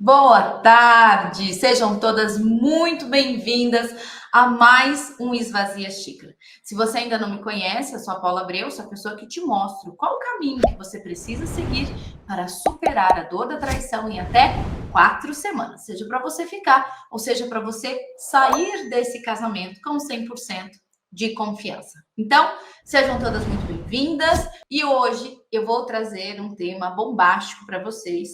Boa tarde, sejam todas muito bem-vindas a mais um Esvazia Xícara. Se você ainda não me conhece, eu sou a Paula Abreu, sou a pessoa que te mostro qual o caminho que você precisa seguir para superar a dor da traição em até 4 semanas, seja para você ficar ou seja para você sair desse casamento com 100% de confiança. Então, sejam todas muito bem-vindas e hoje eu vou trazer um tema bombástico para vocês,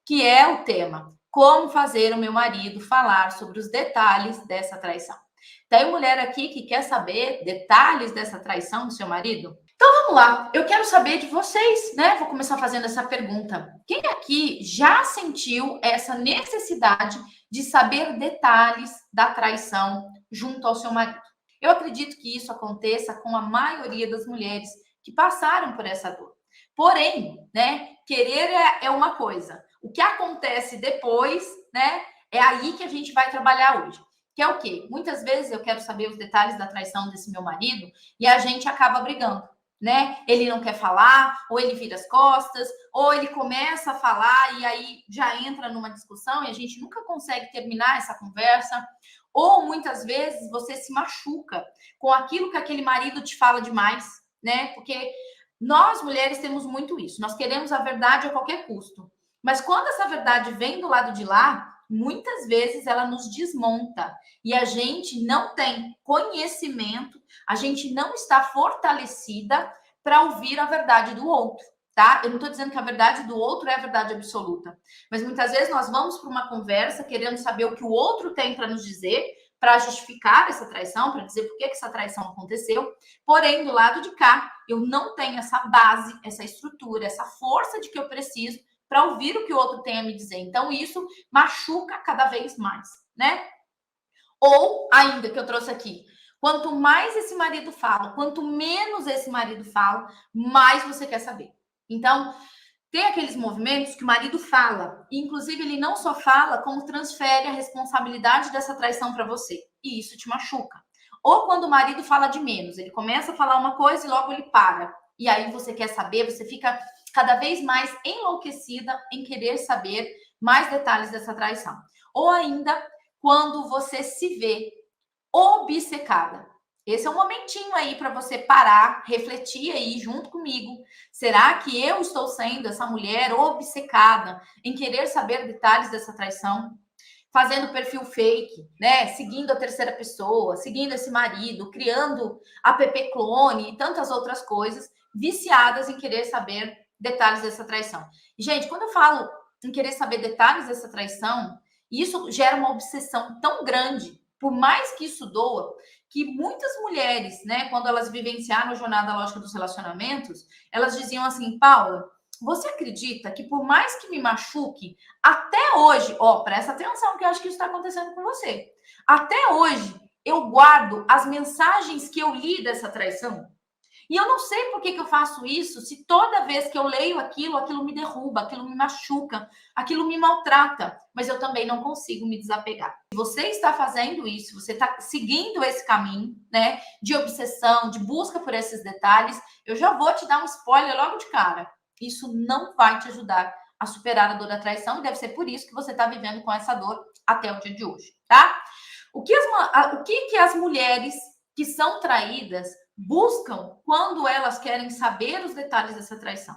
que é o tema como fazer o meu marido falar sobre os detalhes dessa traição. Tem mulher aqui que quer saber detalhes dessa traição do seu marido? Então vamos lá, eu quero saber de vocês, né? Vou começar fazendo essa pergunta. Quem aqui já sentiu essa necessidade de saber detalhes da traição junto ao seu marido? Eu acredito que isso aconteça com a maioria das mulheres que passaram por essa dor. Porém, né, querer é uma coisa. O que acontece depois, né, é aí que a gente vai trabalhar hoje. Que é o quê? Muitas vezes eu quero saber os detalhes da traição desse meu marido e a gente acaba brigando, né? Ele não quer falar, ou ele vira as costas, ou ele começa a falar e aí já entra numa discussão e a gente nunca consegue terminar essa conversa. Ou muitas vezes você se machuca com aquilo que aquele marido te fala demais, né? Porque nós mulheres temos muito isso. Nós queremos a verdade a qualquer custo. Mas quando essa verdade vem do lado de lá, muitas vezes ela nos desmonta e a gente não tem conhecimento, a gente não está fortalecida para ouvir a verdade do outro, tá? Eu não estou dizendo que a verdade do outro é a verdade absoluta, mas muitas vezes nós vamos para uma conversa querendo saber o que o outro tem para nos dizer, para justificar essa traição, para dizer por que essa traição aconteceu. Porém, do lado de cá, eu não tenho essa base, essa estrutura, essa força de que eu preciso para ouvir o que o outro tem a me dizer. Então, isso machuca cada vez mais, né? Ou, ainda que eu trouxe aqui, quanto mais esse marido fala, quanto menos esse marido fala, mais você quer saber. Então, tem aqueles movimentos que o marido fala, e inclusive ele não só fala, como transfere a responsabilidade dessa traição para você. E isso te machuca. Ou quando o marido fala de menos, ele começa a falar uma coisa e logo ele para. E aí você quer saber, você fica cada vez mais enlouquecida em querer saber mais detalhes dessa traição. Ou ainda quando você se vê obcecada. Esse é um momentinho aí para você parar, refletir aí junto comigo. Será que eu estou sendo essa mulher obcecada em querer saber detalhes dessa traição? Fazendo perfil fake, né? Seguindo a terceira pessoa, seguindo esse marido, criando app clone e tantas outras coisas, viciadas em querer saber detalhes dessa traição. Gente, quando eu falo em querer saber detalhes dessa traição, isso gera uma obsessão tão grande, por mais que isso doa, que muitas mulheres, né, quando elas vivenciaram a jornada lógica dos relacionamentos, elas diziam assim: Paula, você acredita que por mais que me machuque, até hoje, ó, presta atenção que eu acho que isso está acontecendo com você. Até hoje, eu guardo as mensagens que eu li dessa traição. E eu não sei por que eu faço isso, se toda vez que eu leio aquilo, aquilo me derruba, aquilo me machuca, aquilo me maltrata, mas eu também não consigo me desapegar. Se você está fazendo isso, você está seguindo esse caminho, né, de obsessão, de busca por esses detalhes, eu já vou te dar um spoiler logo de cara. Isso não vai te ajudar a superar a dor da traição e deve ser por isso que você está vivendo com essa dor até o dia de hoje, tá? O que as mulheres que são traídas buscam quando elas querem saber os detalhes dessa traição?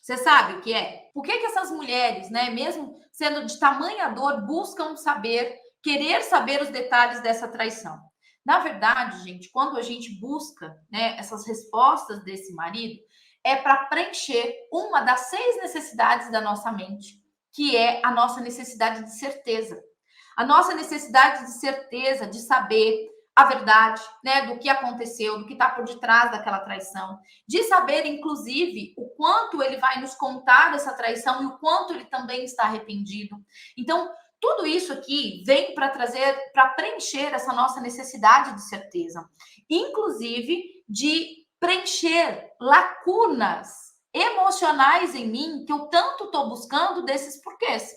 Você sabe o que é? Por que essas mulheres, né, mesmo sendo de tamanha dor, buscam saber, querer saber os detalhes dessa traição? Na verdade, gente, quando a gente busca, né, essas respostas desse marido, é para preencher uma das 6 necessidades da nossa mente, que é a nossa necessidade de certeza. A nossa necessidade de certeza, de saber a verdade, né, do que aconteceu, do que está por detrás daquela traição, de saber, inclusive, o quanto ele vai nos contar dessa traição e o quanto ele também está arrependido. Então, tudo isso aqui vem para trazer, para preencher essa nossa necessidade de certeza, inclusive de preencher lacunas emocionais em mim que eu tanto estou buscando desses porquês.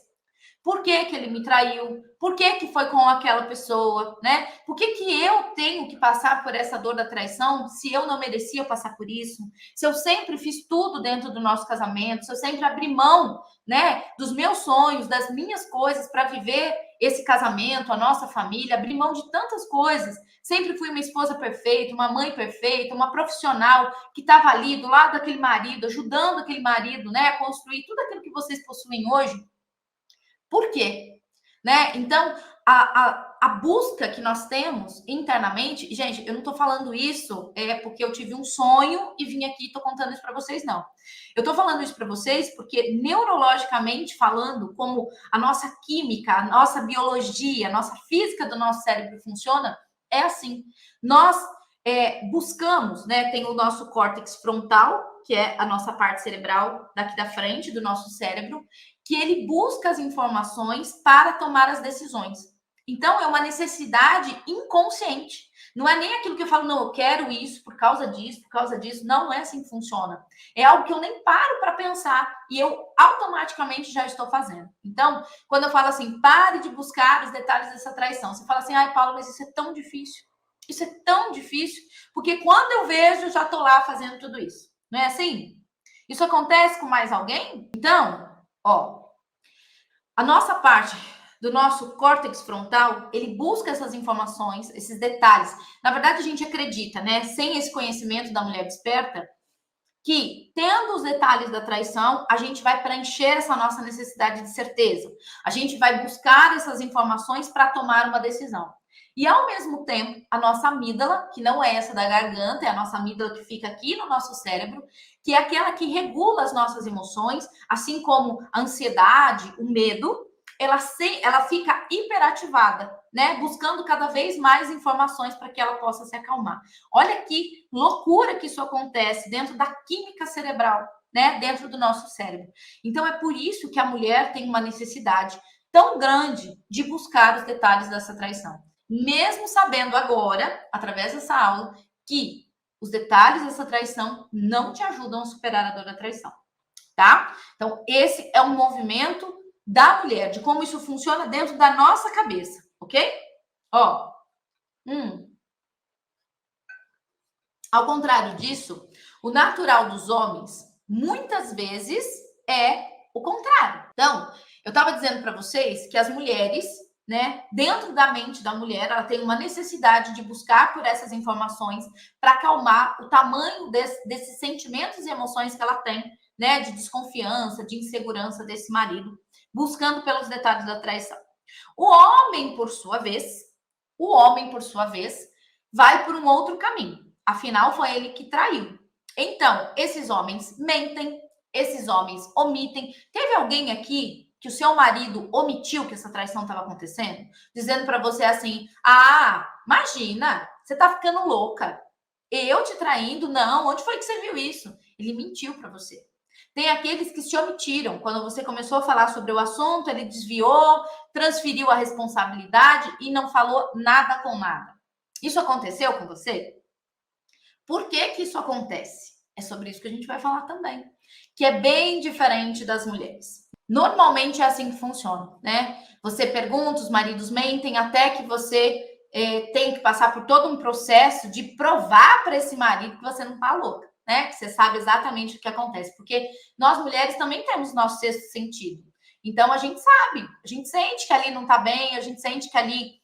Por que que ele me traiu? Por que que foi com aquela pessoa, né? Por que que eu tenho que passar por essa dor da traição se eu não merecia passar por isso? Se eu sempre fiz tudo dentro do nosso casamento, se eu sempre abri mão, né, dos meus sonhos, das minhas coisas para viver esse casamento, a nossa família, abri mão de tantas coisas. Sempre fui uma esposa perfeita, uma mãe perfeita, uma profissional que estava ali do lado daquele marido, ajudando aquele marido, né, a construir tudo aquilo que vocês possuem hoje. Por quê? Né? Então, a busca que nós temos internamente, gente, eu não estou falando isso porque eu tive um sonho e vim aqui e estou contando isso para vocês, não. Eu estou falando isso para vocês porque, neurologicamente falando, como a nossa química, a nossa biologia, a nossa física do nosso cérebro funciona, é assim. Nós buscamos, né? Tem o nosso córtex frontal, que é a nossa parte cerebral daqui da frente do nosso cérebro, que ele busca as informações para tomar as decisões. Então, é uma necessidade inconsciente. Não é nem aquilo que eu falo, não, eu quero isso por causa disso, por causa disso. Não é assim que funciona. É algo que eu nem paro para pensar e eu automaticamente já estou fazendo. Então, quando eu falo assim, pare de buscar os detalhes dessa traição. Você fala assim, ai, Paulo, mas isso é tão difícil. Isso é tão difícil, porque quando eu vejo, eu já estou lá fazendo tudo isso. Não é assim? Isso acontece com mais alguém? Então, ó, a nossa parte do nosso córtex frontal, ele busca essas informações, esses detalhes. Na verdade, a gente acredita, né, sem esse conhecimento da mulher desperta, que tendo os detalhes da traição, a gente vai preencher essa nossa necessidade de certeza. A gente vai buscar essas informações para tomar uma decisão. E ao mesmo tempo, a nossa amígdala, que não é essa da garganta, é a nossa amígdala que fica aqui no nosso cérebro, que é aquela que regula as nossas emoções, assim como a ansiedade, o medo, ela fica hiperativada, né? Buscando cada vez mais informações para que ela possa se acalmar. Olha que loucura que isso acontece dentro da química cerebral, né? Dentro do nosso cérebro. Então é por isso que a mulher tem uma necessidade tão grande de buscar os detalhes dessa traição. Mesmo sabendo agora, através dessa aula, que os detalhes dessa traição não te ajudam a superar a dor da traição, tá? Então, esse é um movimento da mulher, de como isso funciona dentro da nossa cabeça, ok? Ó, ao contrário disso, o natural dos homens, muitas vezes, é o contrário. Então, eu estava dizendo para vocês que as mulheres, né, dentro da mente da mulher, ela tem uma necessidade de buscar por essas informações para acalmar o tamanho desses sentimentos e emoções que ela tem, né, de desconfiança, de insegurança desse marido, buscando pelos detalhes da traição. O homem, por sua vez, vai por um outro caminho. Afinal, foi ele que traiu. Então, esses homens mentem, esses homens omitem. Teve alguém aqui que o seu marido omitiu que essa traição estava acontecendo? Dizendo para você assim, imagina, você tá ficando louca. Eu te traindo? Não, onde foi que você viu isso? Ele mentiu para você. Tem aqueles que se omitiram. Quando você começou a falar sobre o assunto, ele desviou, transferiu a responsabilidade e não falou nada com nada. Isso aconteceu com você? Por que que isso acontece? É sobre isso que a gente vai falar também, que é bem diferente das mulheres. Normalmente é assim que funciona, né? Você pergunta, os maridos mentem, até que você tem que passar por todo um processo de provar para esse marido que você não está louca, né? Que você sabe exatamente o que acontece. Porque nós mulheres também temos nosso sexto sentido. Então a gente sabe, a gente sente que ali não está bem, a gente sente que ali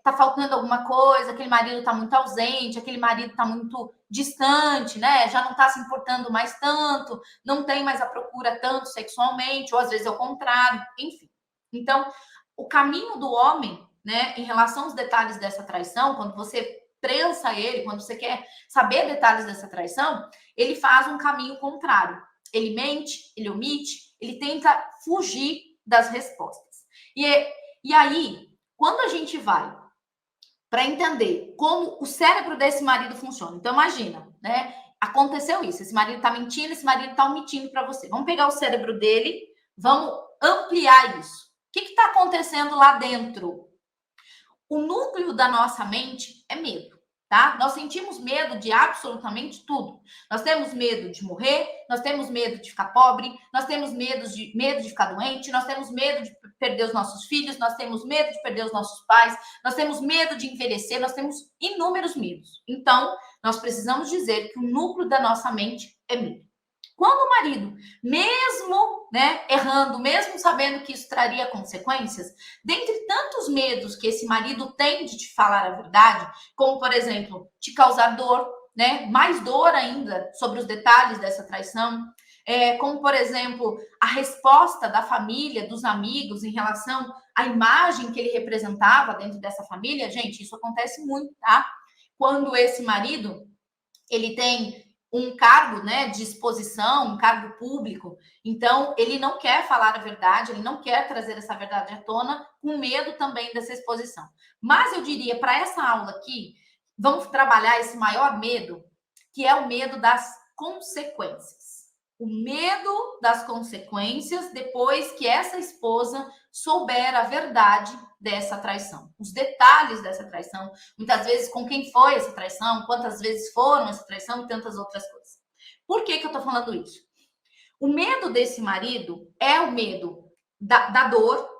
tá faltando alguma coisa, aquele marido tá muito ausente, aquele marido tá muito distante, né? Já não tá se importando mais tanto, não tem mais a procura tanto sexualmente, ou às vezes é o contrário, enfim. Então, o caminho do homem, né, em relação aos detalhes dessa traição, quando você prensa ele, quando você quer saber detalhes dessa traição, ele faz um caminho contrário. Ele mente, ele omite, ele tenta fugir das respostas. E aí, quando a gente vai para entender como o cérebro desse marido funciona, então imagina, né? Aconteceu isso, esse marido tá mentindo, esse marido tá omitindo para você. Vamos pegar o cérebro dele, vamos ampliar isso. O que está acontecendo lá dentro? O núcleo da nossa mente é medo, tá? Nós sentimos medo de absolutamente tudo. Nós temos medo de morrer, nós temos medo de ficar pobre, nós temos medo de ficar doente, nós temos medo de perder os nossos filhos, nós temos medo de perder os nossos pais, nós temos medo de envelhecer, nós temos inúmeros medos. Então, nós precisamos dizer que o núcleo da nossa mente é medo. Quando o marido, mesmo, né, errando, mesmo sabendo que isso traria consequências, dentre tantos medos que esse marido tem de te falar a verdade, como, por exemplo, te causar dor, né, mais dor ainda sobre os detalhes dessa traição, como, por exemplo, a resposta da família, dos amigos em relação à imagem que ele representava dentro dessa família, gente, isso acontece muito, tá? Quando esse marido, ele tem um cargo, né, de exposição, um cargo público, então ele não quer falar a verdade, ele não quer trazer essa verdade à tona, com medo também dessa exposição. Mas eu diria, para essa aula aqui, vamos trabalhar esse maior medo, que é o medo das consequências. O medo das consequências depois que essa esposa souber a verdade dessa traição, os detalhes dessa traição, muitas vezes com quem foi essa traição, quantas vezes foram essa traição e tantas outras coisas. Por que eu tô falando isso? O medo desse marido é o medo da dor,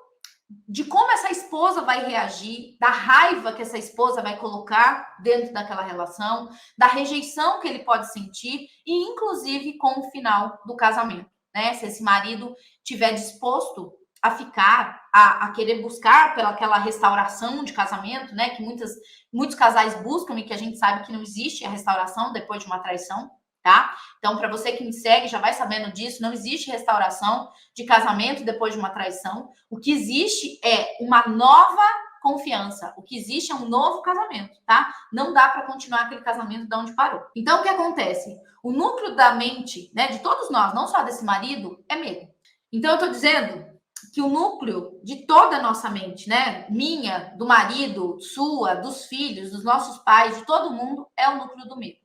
de como essa esposa vai reagir, da raiva que essa esposa vai colocar dentro daquela relação, da rejeição que ele pode sentir e, inclusive, com o final do casamento, né? Se esse marido tiver disposto a ficar, a querer buscar pela aquela restauração de casamento, né? Que muitos casais buscam e que a gente sabe que não existe a restauração depois de uma traição, tá? Então, para você que me segue, já vai sabendo disso, não existe restauração de casamento depois de uma traição. O que existe é uma nova confiança. O que existe é um novo casamento, tá? Não dá para continuar aquele casamento de onde parou. Então, o que acontece? O núcleo da mente, né, de todos nós, não só desse marido, é medo. Então, eu tô dizendo que o núcleo de toda a nossa mente, né, minha, do marido, sua, dos filhos, dos nossos pais, de todo mundo, é o núcleo do medo.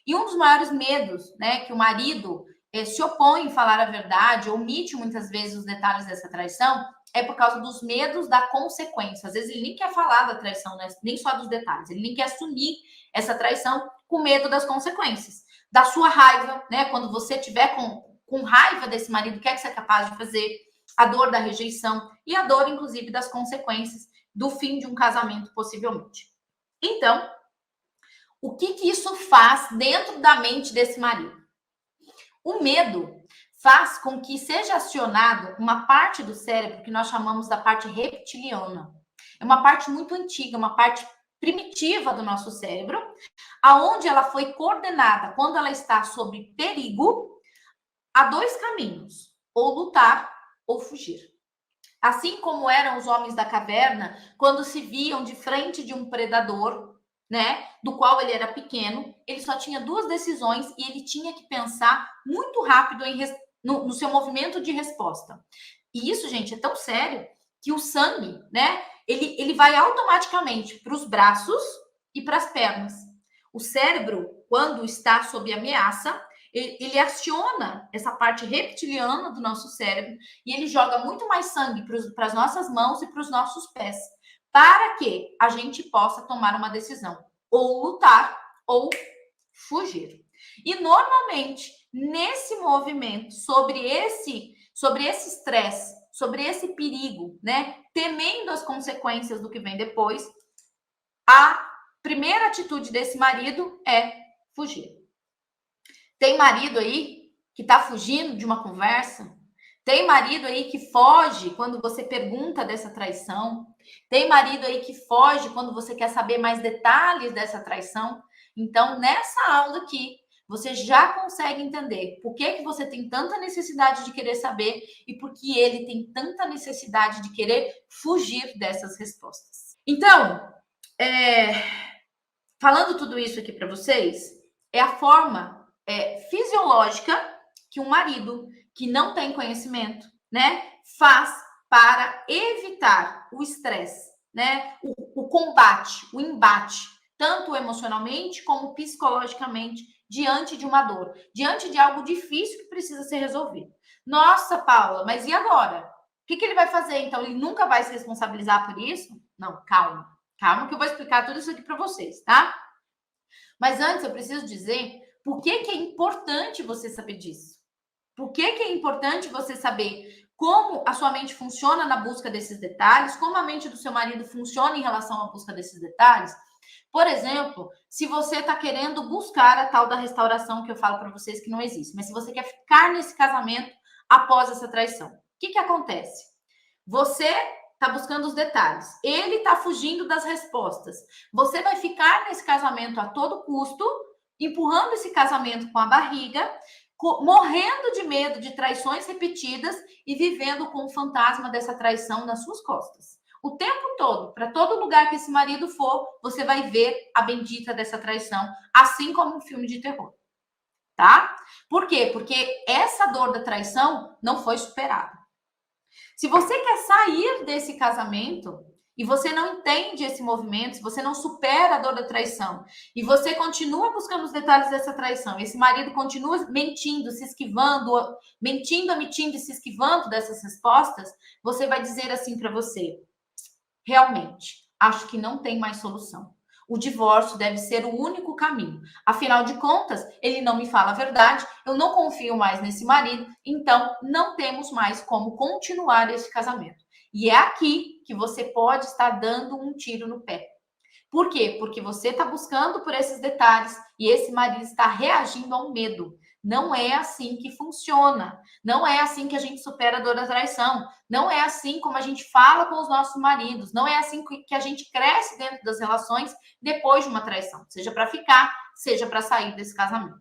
E um dos maiores medos, né, que o marido se opõe em falar a verdade, omite muitas vezes os detalhes dessa traição, é por causa dos medos da consequência. Às vezes ele nem quer falar da traição, né, nem só dos detalhes, ele nem quer assumir essa traição com medo das consequências. Da sua raiva, né, quando você tiver com raiva desse marido, o que é que você é capaz de fazer? A dor da rejeição e a dor, inclusive, das consequências do fim de um casamento, possivelmente. Então, o que isso faz dentro da mente desse marido? O medo faz com que seja acionado uma parte do cérebro que nós chamamos da parte reptiliana. É uma parte muito antiga, uma parte primitiva do nosso cérebro, aonde ela foi coordenada quando ela está sob perigo a dois caminhos: ou lutar ou fugir. Assim como eram os homens da caverna quando se viam de frente de um predador, né, do qual ele era pequeno, ele só tinha duas decisões e ele tinha que pensar muito rápido no seu movimento de resposta. E isso, gente, é tão sério que o sangue, né, ele vai automaticamente para os braços e para as pernas. O cérebro, quando está sob ameaça, ele aciona essa parte reptiliana do nosso cérebro e ele joga muito mais sangue para as nossas mãos e para os nossos pés, para que a gente possa tomar uma decisão, ou lutar ou fugir. E normalmente, nesse movimento, sobre esse estresse, sobre esse perigo, né, temendo as consequências do que vem depois, a primeira atitude desse marido é fugir. Tem marido aí que tá fugindo de uma conversa? Tem marido aí que foge quando você pergunta dessa traição? Tem marido aí que foge quando você quer saber mais detalhes dessa traição? Então, nessa aula aqui, você já consegue entender por que você tem tanta necessidade de querer saber e por que ele tem tanta necessidade de querer fugir dessas respostas. Então, falando tudo isso aqui para vocês, é a forma fisiológica que um marido que não tem conhecimento, né, faz para evitar o estresse, né, o combate, o embate, tanto emocionalmente como psicologicamente, diante de uma dor, diante de algo difícil que precisa ser resolvido. Nossa, Paula, mas e agora? O que ele vai fazer? Então, ele nunca vai se responsabilizar por isso? Não, calma. Calma que eu vou explicar tudo isso aqui para vocês, tá? Mas antes eu preciso dizer por que é importante você saber disso. Por que é importante você saber como a sua mente funciona na busca desses detalhes, como a mente do seu marido funciona em relação à busca desses detalhes. Por exemplo, se você está querendo buscar a tal da restauração que eu falo para vocês que não existe, mas se você quer ficar nesse casamento após essa traição, o que acontece? Você está buscando os detalhes, ele está fugindo das respostas. Você vai ficar nesse casamento a todo custo, empurrando esse casamento com a barriga, morrendo de medo de traições repetidas e vivendo com o fantasma dessa traição nas suas costas. O tempo todo, para todo lugar que esse marido for, você vai ver a bendita dessa traição, assim como um filme de terror. Tá? Por quê? Porque essa dor da traição não foi superada. Se você quer sair desse casamento e você não entende esse movimento, se você não supera a dor da traição e você continua buscando os detalhes dessa traição, esse marido continua mentindo, se esquivando, mentindo, omitindo e se esquivando dessas respostas, você vai dizer assim para você: realmente, acho que não tem mais solução. O divórcio deve ser o único caminho. Afinal de contas, ele não me fala a verdade, eu não confio mais nesse marido, então não temos mais como continuar esse casamento. E é aqui que você pode estar dando um tiro no pé. Por quê? Porque você está buscando por esses detalhes e esse marido está reagindo ao medo. Não é assim que funciona. Não é assim que a gente supera a dor da traição. Não é assim como a gente fala com os nossos maridos. Não é assim que a gente cresce dentro das relações depois de uma traição. Seja para ficar, seja para sair desse casamento.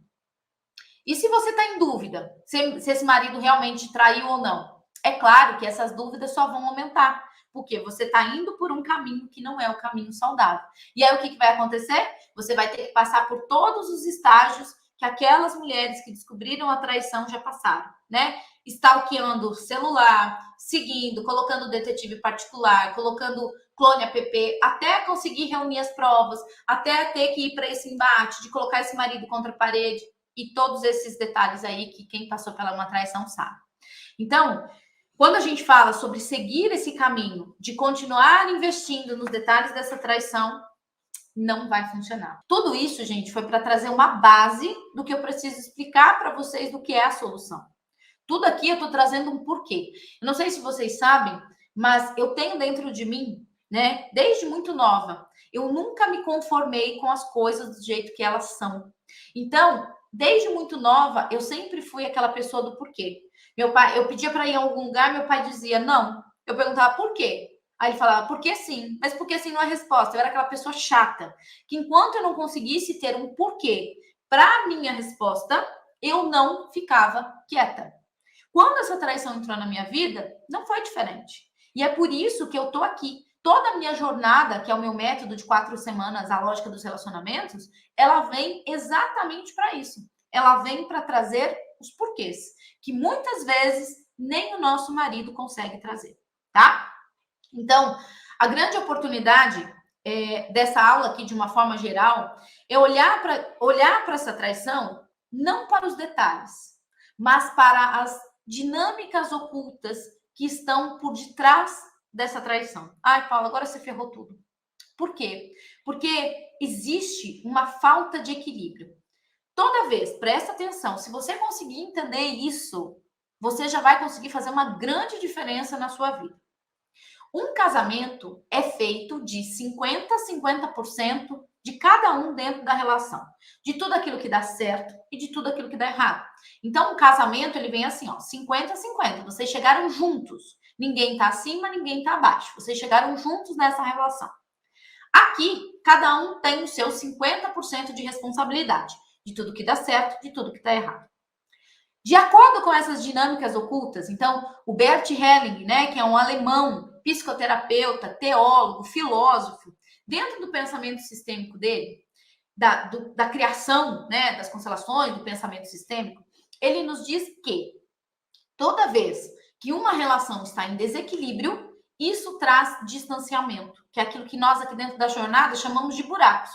E se você está em dúvida se esse marido realmente traiu ou não? É claro que essas dúvidas só vão aumentar. Porque você está indo por um caminho que não é o caminho saudável. E aí o que vai acontecer? Você vai ter que passar por todos os estágios que aquelas mulheres que descobriram a traição já passaram, né? Stalkeando o celular, seguindo, colocando detetive particular, colocando clone app, até conseguir reunir as provas, até ter que ir para esse embate de colocar esse marido contra a parede e todos esses detalhes aí que quem passou pela uma traição sabe. Então, quando a gente fala sobre seguir esse caminho de continuar investindo nos detalhes dessa traição, não vai funcionar. Tudo isso, gente, foi para trazer uma base do que eu preciso explicar para vocês do que é a solução. Tudo aqui eu estou trazendo um porquê. Eu não sei se vocês sabem, mas eu tenho dentro de mim, né, desde muito nova, eu nunca me conformei com as coisas do jeito que elas são. Então, desde muito nova, eu sempre fui aquela pessoa do porquê. Meu pai, eu pedia para ir a algum lugar, meu pai dizia não. Eu perguntava por quê? Aí ele falava, porque sim, mas porque sim não é resposta. Eu era aquela pessoa chata, que enquanto eu não conseguisse ter um porquê para a minha resposta, eu não ficava quieta. Quando essa traição entrou na minha vida, não foi diferente. E é por isso que eu tô aqui. Toda a minha jornada, que é o meu método de 4 semanas, a lógica dos relacionamentos, ela vem exatamente para isso. Ela vem para trazer os porquês, que muitas vezes nem o nosso marido consegue trazer, tá? Então, a grande oportunidade dessa aula aqui, de uma forma geral, é olhar para essa traição não para os detalhes, mas para as dinâmicas ocultas que estão por detrás dessa traição. Ai, Paula, agora você ferrou tudo. Por quê? Porque existe uma falta de equilíbrio. Toda vez, presta atenção, se você conseguir entender isso, você já vai conseguir fazer uma grande diferença na sua vida. Um casamento é feito de 50% a 50% de cada um dentro da relação. De tudo aquilo que dá certo e de tudo aquilo que dá errado. Então, o casamento, ele vem assim, ó, 50% a 50%. Vocês chegaram juntos. Ninguém tá acima, ninguém tá abaixo. Vocês chegaram juntos nessa relação. Aqui, cada um tem o seu 50% de responsabilidade. De tudo que dá certo, de tudo que tá errado. De acordo com essas dinâmicas ocultas, então, o Bert Helling, né, que é um alemão, psicoterapeuta, teólogo, filósofo, dentro do pensamento sistêmico dele, da criação, né, das constelações, do pensamento sistêmico, ele nos diz que toda vez que uma relação está em desequilíbrio, isso traz distanciamento, que é aquilo que nós aqui dentro da jornada chamamos de buracos.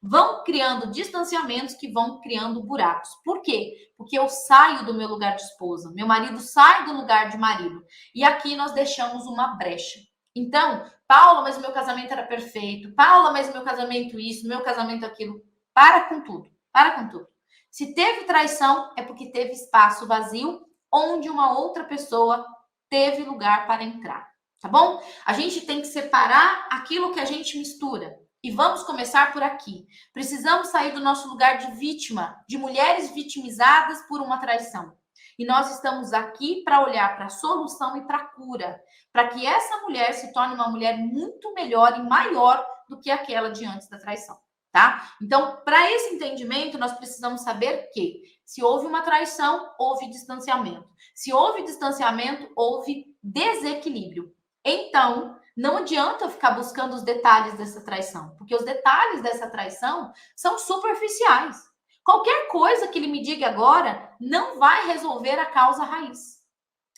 Vão criando distanciamentos que vão criando buracos. Por quê? Porque eu saio do meu lugar de esposa, meu marido sai do lugar de marido. E aqui nós deixamos uma brecha. Então, Paula, mas o meu casamento era perfeito. Paula, mas o meu casamento isso, meu casamento aquilo. Para com tudo. Para com tudo. Se teve traição, é porque teve espaço vazio onde uma outra pessoa teve lugar para entrar, tá bom? A gente tem que separar aquilo que a gente mistura. E vamos começar por aqui. Precisamos sair do nosso lugar de vítima, de mulheres vitimizadas por uma traição. E nós estamos aqui para olhar para a solução e para a cura, para que essa mulher se torne uma mulher muito melhor e maior do que aquela de antes da traição, tá? Então, para esse entendimento, nós precisamos saber que se houve uma traição, houve distanciamento. Se houve distanciamento, houve desequilíbrio. Então, não adianta eu ficar buscando os detalhes dessa traição, porque os detalhes dessa traição são superficiais. Qualquer coisa que ele me diga agora não vai resolver a causa raiz.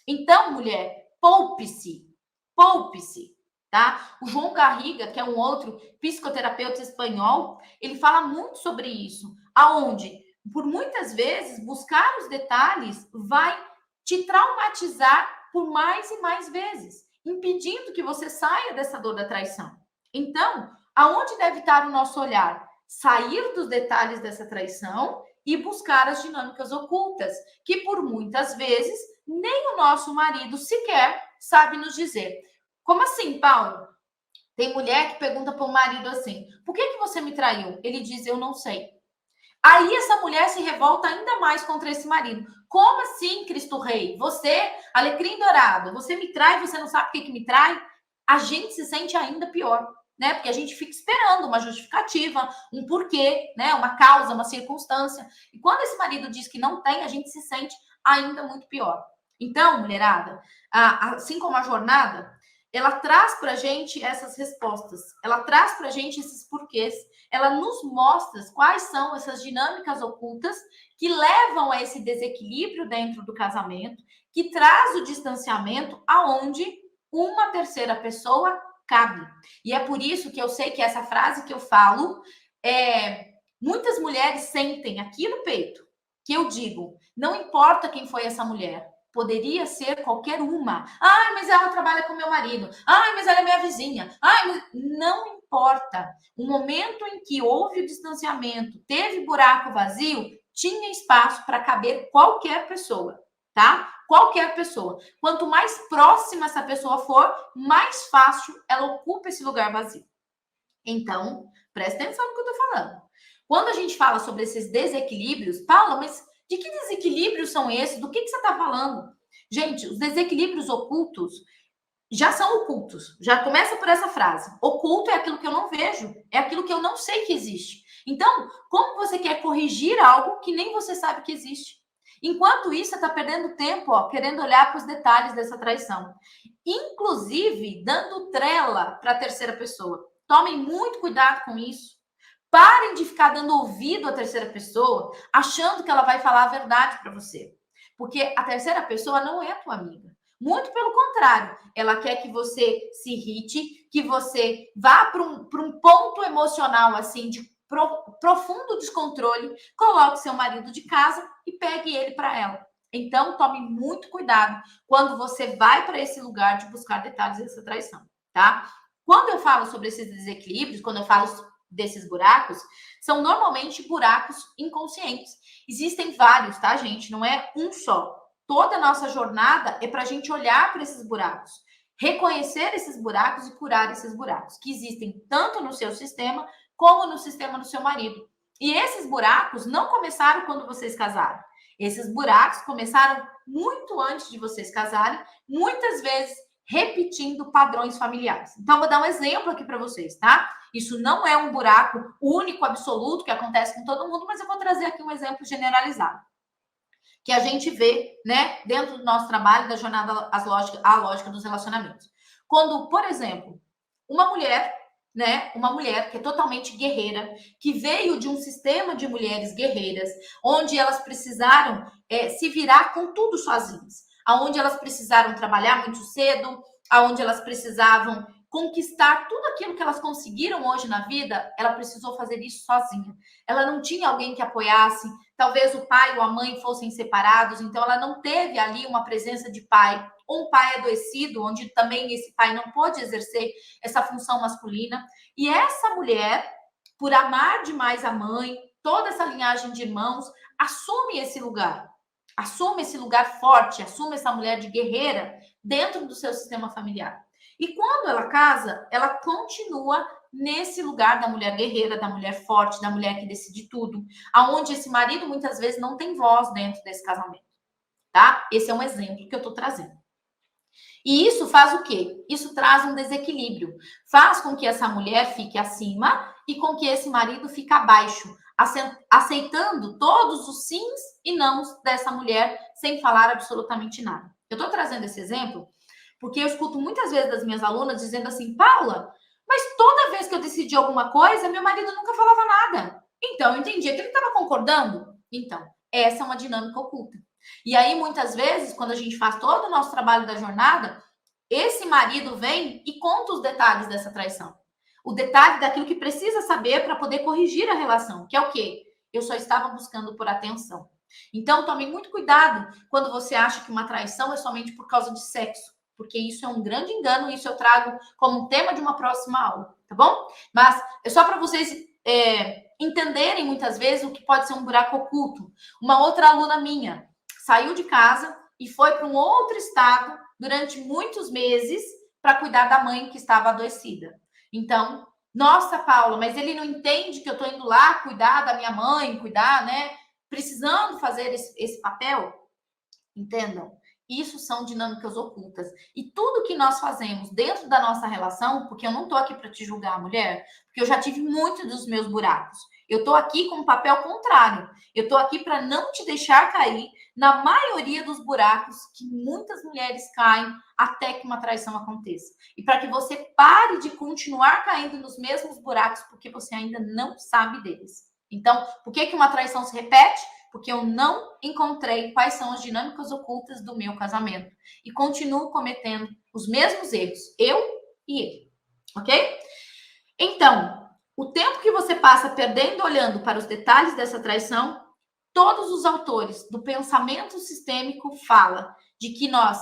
Então, mulher, poupe-se, poupe-se, tá? O João Garriga, que é um outro psicoterapeuta espanhol, ele fala muito sobre isso, aonde, por muitas vezes, buscar os detalhes vai te traumatizar por mais e mais vezes, impedindo que você saia dessa dor da traição. Então, aonde deve estar o nosso olhar? Sair dos detalhes dessa traição e buscar as dinâmicas ocultas, que por muitas vezes nem o nosso marido sequer sabe nos dizer. Como assim, Paulo? Tem mulher que pergunta para o marido assim: por que você me traiu? Ele diz: eu não sei. Aí essa mulher se revolta ainda mais contra esse marido. Como assim, Cristo Rei? Você, alecrim dourado, você me trai, você não sabe o que me trai? A gente se sente ainda pior, né? Porque a gente fica esperando uma justificativa, um porquê, né? Uma causa, uma circunstância. E quando esse marido diz que não tem, a gente se sente ainda muito pior. Então, mulherada, assim como a jornada, ela traz para a gente essas respostas, ela traz para a gente esses porquês, ela nos mostra quais são essas dinâmicas ocultas que levam a esse desequilíbrio dentro do casamento, que traz o distanciamento aonde uma terceira pessoa cabe. E é por isso que eu sei que essa frase que eu falo, muitas mulheres sentem aqui no peito, que eu digo, não importa quem foi essa mulher, poderia ser qualquer uma. Ai, mas ela trabalha com meu marido. Ai, mas ela é minha vizinha. Ai, mas... não importa. O momento em que houve o distanciamento, teve buraco vazio, tinha espaço para caber qualquer pessoa, tá? Qualquer pessoa. Quanto mais próxima essa pessoa for, mais fácil ela ocupa esse lugar vazio. Então, presta atenção no que eu tô falando. Quando a gente fala sobre esses desequilíbrios, Paula, mas de que desequilíbrios são esses? Do que você está falando? Gente, os desequilíbrios ocultos já são ocultos. Já começa por essa frase. Oculto é aquilo que eu não vejo, é aquilo que eu não sei que existe. Então, como você quer corrigir algo que nem você sabe que existe? Enquanto isso, você está perdendo tempo, querendo olhar para os detalhes dessa traição. Inclusive, dando trela para a terceira pessoa. Tomem muito cuidado com isso. Parem de ficar dando ouvido à terceira pessoa, achando que ela vai falar a verdade para você. Porque a terceira pessoa não é a tua amiga. Muito pelo contrário, ela quer que você se irrite, que você vá para um ponto emocional assim de profundo descontrole, coloque seu marido de casa e pegue ele para ela. Então, tome muito cuidado quando você vai para esse lugar de buscar detalhes dessa traição, tá? Quando eu falo sobre esses desequilíbrios, quando eu falo desses buracos, são normalmente buracos inconscientes. Existem vários, tá, gente? Não é um só. Toda a nossa jornada é para a gente olhar para esses buracos, reconhecer esses buracos e curar esses buracos, que existem tanto no seu sistema como no sistema do seu marido. E esses buracos não começaram quando vocês casaram. Esses buracos começaram muito antes de vocês casarem, muitas vezes repetindo padrões familiares. Então, vou dar um exemplo aqui para vocês, tá? Isso não é um buraco único, absoluto, que acontece com todo mundo, mas eu vou trazer aqui um exemplo generalizado. Que a gente vê, né, dentro do nosso trabalho, da jornada à lógica dos relacionamentos. Quando, por exemplo, uma mulher, né, uma mulher que é totalmente guerreira, que veio de um sistema de mulheres guerreiras, onde elas precisaram se virar com tudo sozinhas, aonde elas precisaram trabalhar muito cedo, aonde elas precisavam conquistar tudo aquilo que elas conseguiram hoje na vida, ela precisou fazer isso sozinha. Ela não tinha alguém que apoiasse, talvez o pai ou a mãe fossem separados, então ela não teve ali uma presença de pai, ou um pai adoecido, onde também esse pai não pôde exercer essa função masculina. E essa mulher, por amar demais a mãe, toda essa linhagem de irmãos, assume esse lugar forte, assume essa mulher de guerreira dentro do seu sistema familiar. E quando ela casa, ela continua nesse lugar da mulher guerreira, da mulher forte, da mulher que decide tudo, aonde esse marido muitas vezes não tem voz dentro desse casamento, tá? Esse é um exemplo que eu tô trazendo. E isso faz o quê? Isso traz um desequilíbrio. Faz com que essa mulher fique acima e com que esse marido fique abaixo, aceitando todos os sims e nãos dessa mulher sem falar absolutamente nada. Eu estou trazendo esse exemplo porque eu escuto muitas vezes das minhas alunas dizendo assim, Paula, mas toda vez que eu decidi alguma coisa, meu marido nunca falava nada. Então, eu entendia que ele estava concordando. Então, essa é uma dinâmica oculta. E aí, muitas vezes, quando a gente faz todo o nosso trabalho da jornada, esse marido vem e conta os detalhes dessa traição. O detalhe daquilo que precisa saber para poder corrigir a relação, que é o quê? Eu só estava buscando por atenção. Então, tome muito cuidado quando você acha que uma traição é somente por causa de sexo, porque isso é um grande engano, isso eu trago como tema de uma próxima aula, tá bom? Mas é só para vocês entenderem muitas vezes o que pode ser um buraco oculto. Uma outra aluna minha saiu de casa e foi para um outro estado durante muitos meses para cuidar da mãe que estava adoecida. Então, nossa, Paula, mas ele não entende que eu estou indo lá cuidar da minha mãe, cuidar, né? Precisando fazer esse papel? Entendam? Isso são dinâmicas ocultas. E tudo que nós fazemos dentro da nossa relação, porque eu não estou aqui para te julgar, mulher, porque eu já tive muitos dos meus buracos. Eu estou aqui com um papel contrário. Eu estou aqui para não te deixar cair na maioria dos buracos que muitas mulheres caem até que uma traição aconteça. E para que você pare de continuar caindo nos mesmos buracos porque você ainda não sabe deles. Então, por que uma traição se repete? Porque eu não encontrei quais são as dinâmicas ocultas do meu casamento. E continuo cometendo os mesmos erros, eu e ele. Ok? Então, o tempo que você passa perdendo olhando para os detalhes dessa traição, todos os autores do pensamento sistêmico falam de que nós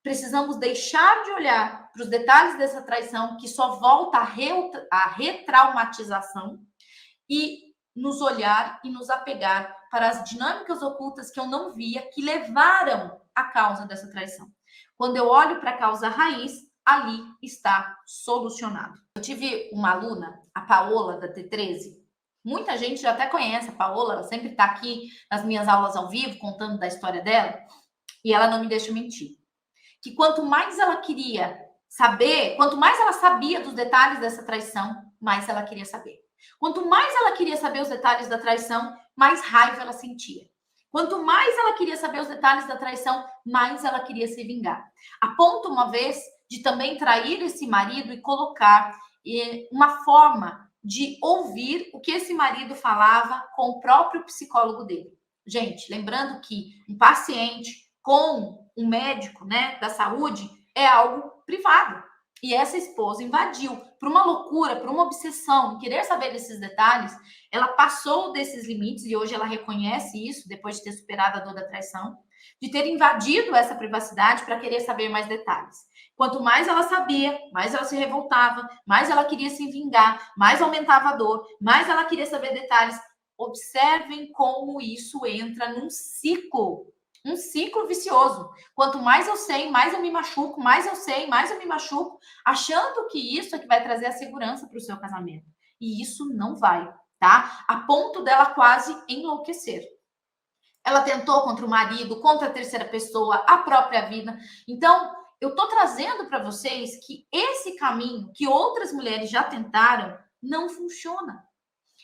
precisamos deixar de olhar para os detalhes dessa traição, que só volta a retraumatização, e nos olhar e nos apegar para as dinâmicas ocultas que eu não via, que levaram à causa dessa traição. Quando eu olho para a causa raiz, ali está solucionado. Eu tive uma aluna, a Paola, da T13. Muita gente já até conhece a Paola, ela sempre está aqui nas minhas aulas ao vivo, contando da história dela, e ela não me deixa mentir. Que quanto mais ela queria saber, quanto mais ela sabia dos detalhes dessa traição, mais ela queria saber. Quanto mais ela queria saber os detalhes da traição, mais raiva ela sentia. Quanto mais ela queria saber os detalhes da traição, mais ela queria se vingar. A ponto, uma vez, de também trair esse marido e colocar uma forma de ouvir o que esse marido falava com o próprio psicólogo dele. Gente, lembrando que um paciente com um médico, né, da saúde é algo privado. E essa esposa invadiu por uma loucura, por uma obsessão, querer saber desses detalhes. Ela passou desses limites e hoje ela reconhece isso, depois de ter superado a dor da traição, de ter invadido essa privacidade para querer saber mais detalhes. Quanto mais ela sabia, mais ela se revoltava, mais ela queria se vingar, mais aumentava a dor, mais ela queria saber detalhes. Observem como isso entra num ciclo. Um ciclo vicioso. Quanto mais eu sei, mais eu me machuco, mais eu sei, mais eu me machuco, achando que isso é que vai trazer a segurança para o seu casamento. E isso não vai, tá? A ponto dela quase enlouquecer. Ela tentou contra o marido, contra a terceira pessoa, a própria vida. Então, eu tô trazendo para vocês que esse caminho que outras mulheres já tentaram não funciona.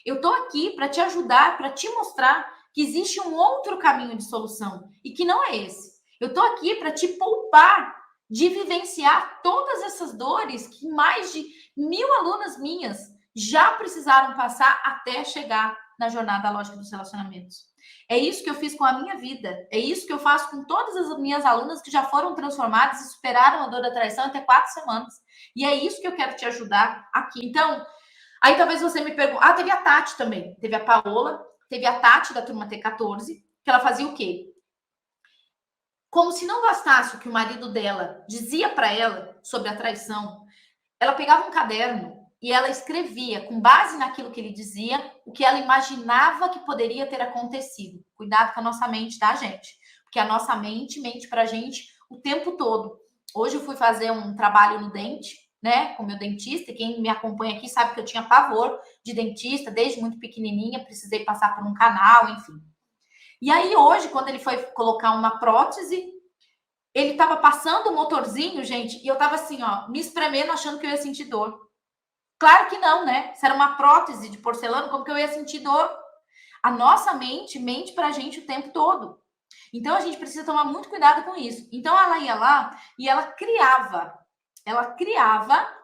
Eu tô aqui para te ajudar, para te mostrar que existe um outro caminho de solução e que não é esse. Eu estou aqui para te poupar de vivenciar todas essas dores que mais de 1000 alunas minhas já precisaram passar até chegar na jornada lógica dos relacionamentos. É isso que eu fiz com a minha vida. É isso que eu faço com todas as minhas alunas que já foram transformadas e superaram a dor da traição até 4 semanas. E é isso que eu quero te ajudar aqui. Então, aí talvez você me pergunte... Ah, teve a Tati também. Teve a Paola, teve a Tati da turma T14, que ela fazia o quê? Como se não bastasse o que o marido dela dizia para ela sobre a traição, ela pegava um caderno e ela escrevia, com base naquilo que ele dizia, o que ela imaginava que poderia ter acontecido. Cuidado com a nossa mente, tá, gente? Porque a nossa mente mente pra gente o tempo todo. Hoje eu fui fazer um trabalho no dente, né, com meu dentista, e quem me acompanha aqui sabe que eu tinha pavor de dentista, desde muito pequenininha, precisei passar por um canal, enfim. E aí hoje, quando ele foi colocar uma prótese, ele tava passando o motorzinho, gente, e eu tava assim, ó, me espremendo, achando que eu ia sentir dor. Claro que não, né? Se era uma prótese de porcelana, como que eu ia sentir dor? A nossa mente mente pra gente o tempo todo. Então a gente precisa tomar muito cuidado com isso. Então ela ia lá e ela criava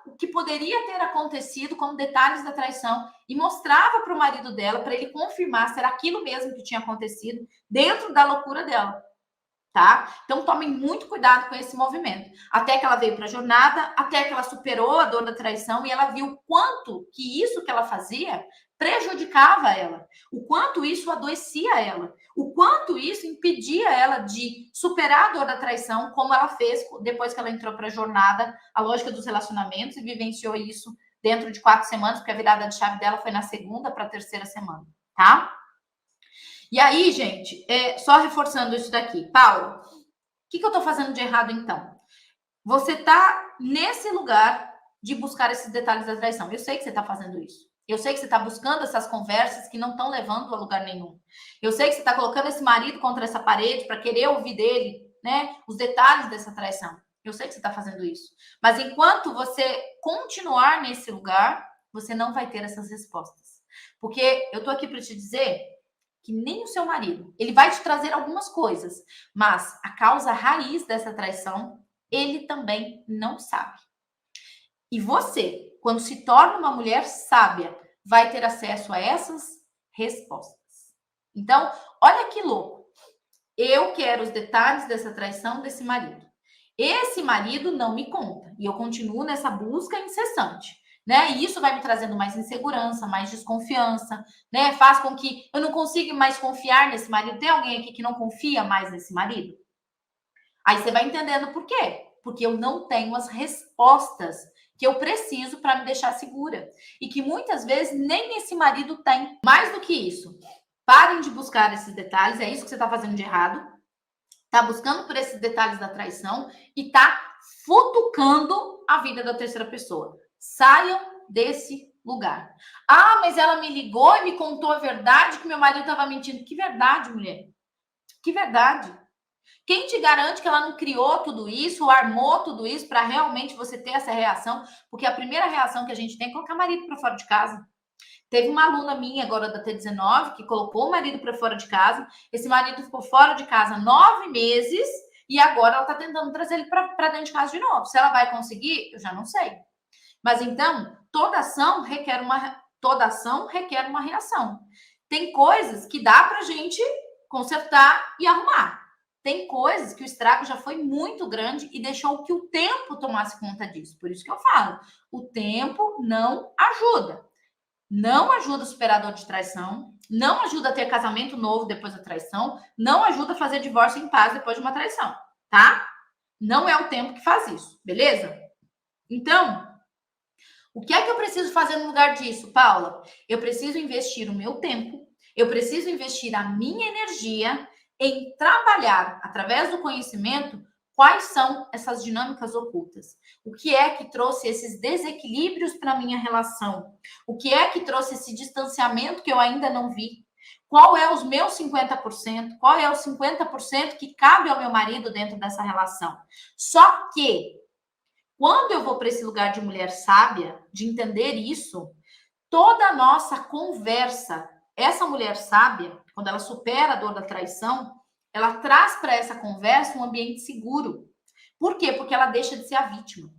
o que poderia ter acontecido como detalhes da traição e mostrava para o marido dela para ele confirmar se era aquilo mesmo que tinha acontecido dentro da loucura dela. Tá? Então tomem muito cuidado com esse movimento. Até que ela veio para a jornada, até que ela superou a dor da traição e ela viu o quanto que isso que ela fazia prejudicava ela, o quanto isso adoecia ela, o quanto isso impedia ela de superar a dor da traição, como ela fez depois que ela entrou para a jornada, a lógica dos relacionamentos, e vivenciou isso dentro de 4 semanas, porque a virada de chave dela foi na segunda para a terceira semana, tá? E aí, gente, só reforçando isso daqui. Paulo, o que eu tô fazendo de errado, então? Você tá nesse lugar de buscar esses detalhes da traição. Eu sei que você tá fazendo isso. Eu sei que você tá buscando essas conversas que não estão levando a lugar nenhum. Eu sei que você tá colocando esse marido contra essa parede para querer ouvir dele, né, os detalhes dessa traição. Eu sei que você tá fazendo isso. Mas enquanto você continuar nesse lugar, você não vai ter essas respostas. Porque eu tô aqui para te dizer que nem o seu marido. Ele vai te trazer algumas coisas, mas a causa raiz dessa traição, ele também não sabe. E você, quando se torna uma mulher sábia, vai ter acesso a essas respostas. Então, olha que louco. Eu quero os detalhes dessa traição desse marido. Esse marido não me conta. E eu continuo nessa busca incessante. Né? E isso vai me trazendo mais insegurança, mais desconfiança, né? Faz com que eu não consiga mais confiar nesse marido. Tem alguém aqui que não confia mais nesse marido? Aí você vai entendendo por quê? Porque eu não tenho as respostas que eu preciso para me deixar segura. E que muitas vezes nem esse marido tem. Mais do que isso, parem de buscar esses detalhes, é isso que você está fazendo de errado. Tá buscando por esses detalhes da traição e tá futucando a vida da terceira pessoa. Saiam desse lugar. Ah, mas ela me ligou e me contou a verdade que meu marido estava mentindo. Que verdade, mulher? Que verdade? Quem te garante que ela não criou tudo isso, ou armou tudo isso para realmente você ter essa reação? Porque a primeira reação que a gente tem é colocar marido para fora de casa. Teve uma aluna minha agora da T19 que colocou o marido para fora de casa. Esse marido ficou fora de casa 9 meses e agora ela está tentando trazer ele para dentro de casa de novo. Se ela vai conseguir, eu já não sei. Mas então, toda ação requer uma reação. Tem coisas que dá para a gente consertar e arrumar. Tem coisas que o estrago já foi muito grande e deixou que o tempo tomasse conta disso. Por isso que eu falo, o tempo não ajuda. Não ajuda a superar a dor de traição, não ajuda a ter casamento novo depois da traição, não ajuda a fazer divórcio em paz depois de uma traição, tá? Não é o tempo que faz isso, beleza? Então, o que é que eu preciso fazer no lugar disso, Paula? Eu preciso investir o meu tempo, eu preciso investir a minha energia em trabalhar, através do conhecimento, quais são essas dinâmicas ocultas. O que é que trouxe esses desequilíbrios para a minha relação? O que é que trouxe esse distanciamento que eu ainda não vi? Qual é os meus 50%? Qual é os 50% que cabe ao meu marido dentro dessa relação? Só que quando eu vou para esse lugar de mulher sábia, de entender isso, toda a nossa conversa, essa mulher sábia, quando ela supera a dor da traição, ela traz para essa conversa um ambiente seguro. Por quê? Porque ela deixa de ser a vítima.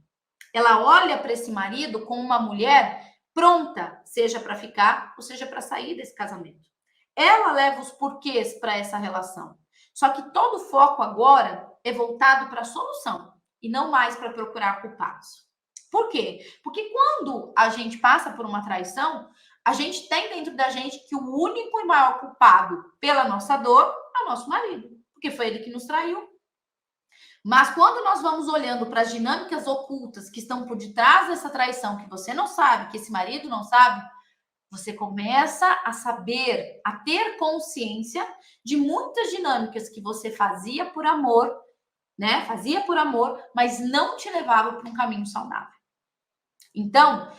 Ela olha para esse marido como uma mulher pronta, seja para ficar ou seja para sair desse casamento. Ela leva os porquês para essa relação. Só que todo o foco agora é voltado para a solução e não mais para procurar culpados. Por quê? Porque quando a gente passa por uma traição, a gente tem dentro da gente que o único e maior culpado pela nossa dor é o nosso marido, porque foi ele que nos traiu. Mas quando nós vamos olhando para as dinâmicas ocultas que estão por detrás dessa traição, que você não sabe, que esse marido não sabe, você começa a saber, a ter consciência de muitas dinâmicas que você fazia por amor né? Fazia por amor, mas não te levava para um caminho saudável. Então,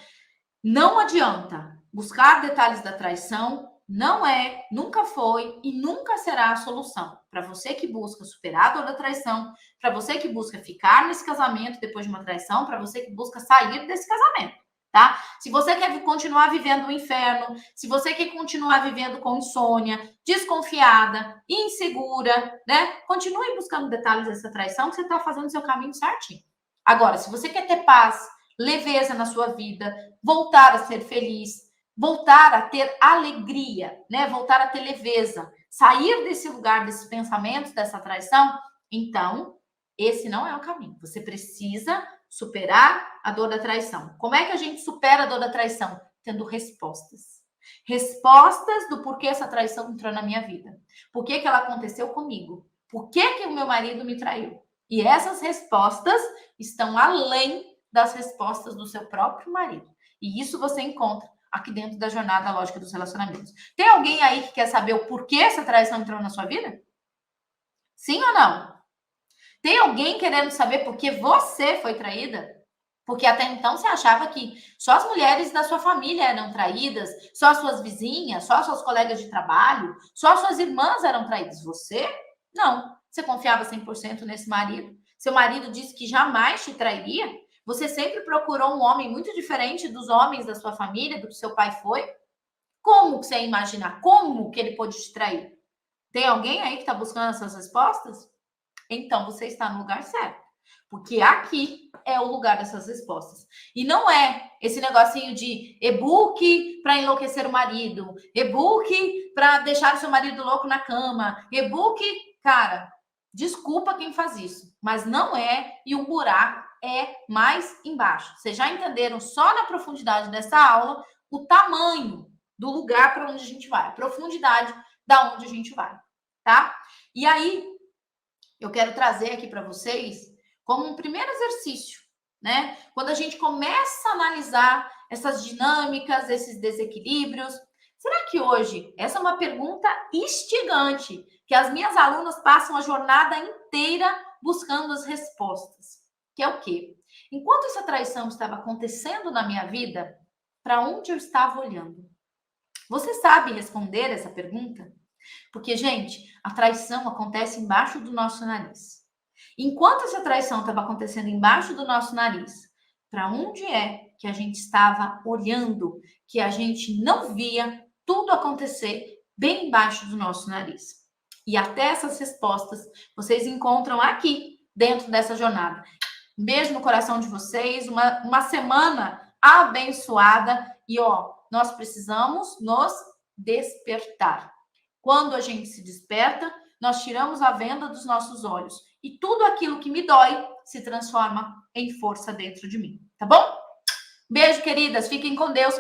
não adianta buscar detalhes da traição, não é, nunca foi e nunca será a solução. Para você que busca superar a dor da traição, para você que busca ficar nesse casamento depois de uma traição, para você que busca sair desse casamento, tá? Se você quer continuar vivendo o inferno, se você quer continuar vivendo com insônia, desconfiada, insegura, né? Continue buscando detalhes dessa traição que você está fazendo o seu caminho certinho. Agora, se você quer ter paz, leveza na sua vida, voltar a ser feliz, voltar a ter alegria, né? Voltar a ter leveza, sair desse lugar, desses pensamentos, dessa traição, então esse não é o caminho. Você precisa superar a dor da traição. Como é que a gente supera a dor da traição? Tendo respostas. Respostas do porquê essa traição entrou na minha vida. Por que ela aconteceu comigo? Por que o meu marido me traiu? E essas respostas estão além das respostas do seu próprio marido. E isso você encontra aqui dentro da jornada lógica dos relacionamentos. Tem alguém aí que quer saber o porquê essa traição entrou na sua vida? Sim ou não? Tem alguém querendo saber por que você foi traída? Porque até então você achava que só as mulheres da sua família eram traídas, só as suas vizinhas, só as suas colegas de trabalho, só as suas irmãs eram traídas. Você? Não. Você confiava 100% nesse marido? Seu marido disse que jamais te trairia? Você sempre procurou um homem muito diferente dos homens da sua família, do que seu pai foi? Como que você ia imaginar? Como que ele pôde te trair? Tem alguém aí que está buscando essas respostas? Então você está no lugar certo. Porque aqui é o lugar dessas respostas. E não é esse negocinho de e-book para enlouquecer o marido, e-book para deixar o seu marido louco na cama, e-book, cara, desculpa quem faz isso, mas não é, e o buraco é mais embaixo. Vocês já entenderam só na profundidade dessa aula o tamanho do lugar para onde a gente vai, a profundidade da onde a gente vai, tá? E aí, eu quero trazer aqui para vocês como um primeiro exercício, né? Quando a gente começa a analisar essas dinâmicas, esses desequilíbrios, será que hoje, essa é uma pergunta instigante, que as minhas alunas passam a jornada inteira buscando as respostas, que é o quê? Enquanto essa traição estava acontecendo na minha vida, para onde eu estava olhando? Você sabe responder essa pergunta? Porque, gente, a traição acontece embaixo do nosso nariz. Enquanto essa traição estava acontecendo embaixo do nosso nariz, para onde é que a gente estava olhando, que a gente não via tudo acontecer bem embaixo do nosso nariz? E até essas respostas vocês encontram aqui, dentro dessa jornada. Um beijo no coração de vocês, uma semana abençoada. E, ó, nós precisamos nos despertar. Quando a gente se desperta, nós tiramos a venda dos nossos olhos. E tudo aquilo que me dói se transforma em força dentro de mim. Tá bom? Beijo, queridas. Fiquem com Deus.